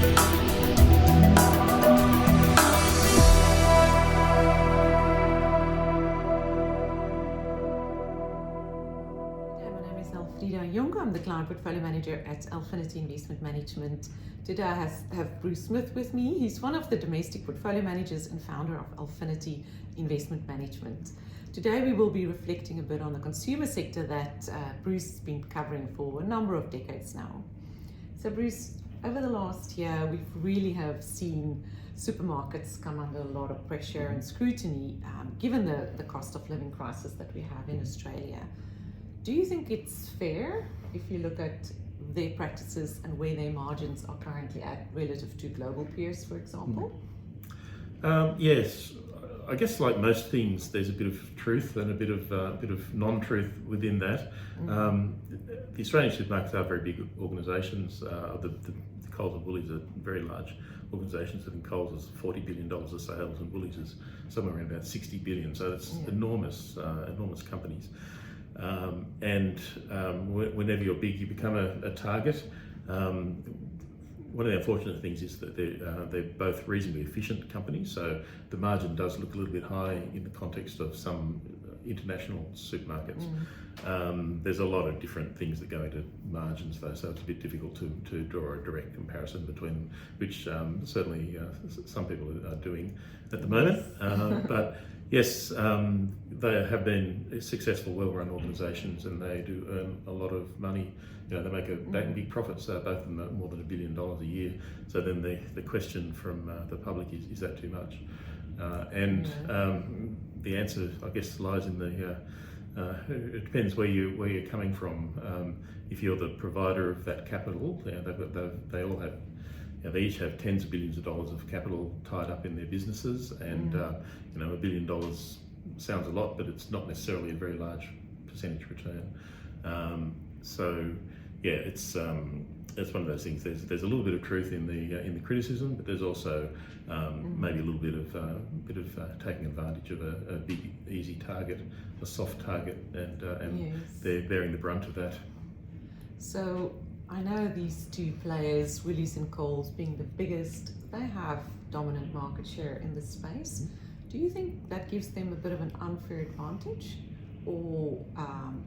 Elfreda Jonker. I'm the Client Portfolio Manager at Alphinity Investment Management. Today I have Bruce Smith with me. He's one of the domestic portfolio managers and founder of Alphinity Investment Management. Today we will be reflecting a bit on the consumer sector that Bruce has been covering for a number of decades now. So Bruce, over the last year we really have seen supermarkets come under a lot of pressure and scrutiny given the cost of living crisis that we have in Australia. Do you think it's fair if you look at their practices and where their margins are currently at relative to global peers, for example? Yes, I guess like most things, there's a bit of truth and a bit of non-truth within that. The Australian supermarkets are very big organisations. The Coles and Woolies are very large organisations. I think Coles is $40 billion of sales and Woolies is somewhere around about $60 billion. So it's enormous companies. Whenever you're big, you become a target. One of the unfortunate things is that they're both reasonably efficient companies, so the margin does look a little bit high in the context of some international supermarkets. There's a lot of different things that go into margins though, so it's a bit difficult to draw a direct comparison between them, which certainly some people are doing at the moment. But yes, they have been successful, well-run organisations, and they do earn a lot of money. You know, they make big profits, both of them more than $1 billion a year. So then the question from the public is that too much? The answer, I guess, lies in it depends where you're coming from. If you're the provider of that capital, they all have. They each have tens of billions of dollars of capital tied up in their businesses, and $1 billion sounds a lot, but it's not necessarily a very large percentage return. It's one of those things. There's a little bit of truth in the criticism, but there's also maybe a little bit of taking advantage of a big easy target, a soft target, and they're bearing the brunt of that. So I know these two players, Woolies and Coles being the biggest, they have dominant market share in this space. Do you think that gives them a bit of an unfair advantage? Or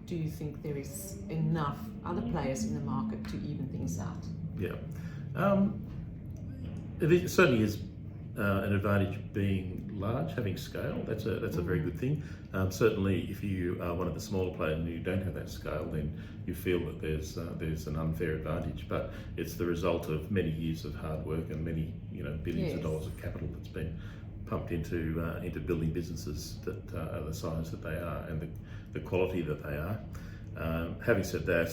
do you think there is enough other players in the market to even things out? Yeah, it certainly is an advantage being large, having scale. That's a very good thing. Certainly, if you are one of the smaller players and you don't have that scale, then you feel that there's an unfair advantage. But it's the result of many years of hard work and many billions of dollars of capital that's been pumped into building businesses that are the size that they are and the quality that they are. Having said that,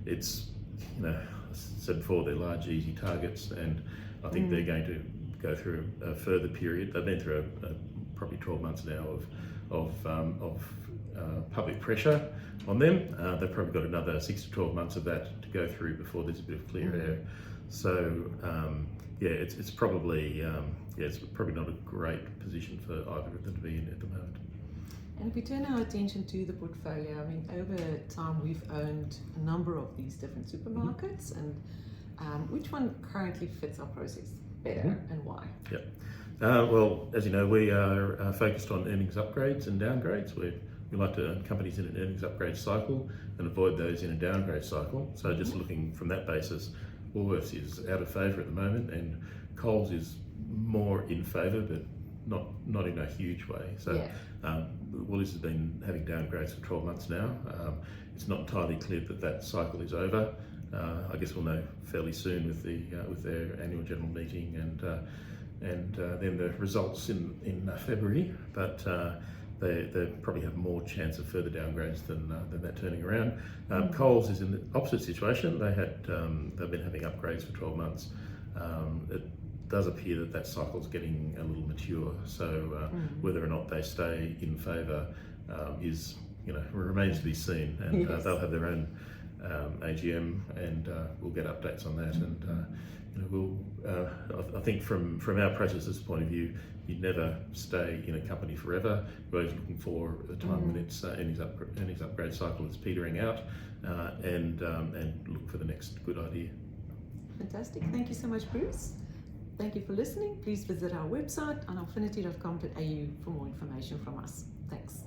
it's as I said before, they're large, easy targets, and I think they're going to go through a further period. They've been through probably 12 months now of public pressure on them. They've probably got another 6 to 12 months of that to go through before there's a bit of clear air. So it's probably not a great position for either of them to be in at the moment. And if we turn our attention to the portfolio, I mean, over time we've owned a number of these different supermarkets, and which one currently fits our process better and why? Yeah. Well, as you know, we are focused on earnings upgrades and downgrades. We like to own companies in an earnings upgrade cycle and avoid those in a downgrade cycle. So just looking from that basis, Woolworths is out of favour at the moment, and Coles is more in favour, but not in a huge way. So Woolies has been having downgrades for 12 months now. It's not entirely clear that cycle is over. I guess we'll know fairly soon with their annual general meeting and then the results in February. But they probably have more chance of further downgrades than that turning around. Coles is in the opposite situation. They've been having upgrades for 12 months. It does appear that cycle's getting a little mature. So whether or not they stay in favour remains to be seen. And they'll have their own AGM, and we'll get updates on that. And I think from our process's point of view, you'd never stay in a company forever. We're always looking for a time when its earnings upgrade cycle is petering out, and look for the next good idea. Fantastic. Thank you so much, Bruce. Thank you for listening. Please visit our website on alphinity.com.au for more information from us. Thanks.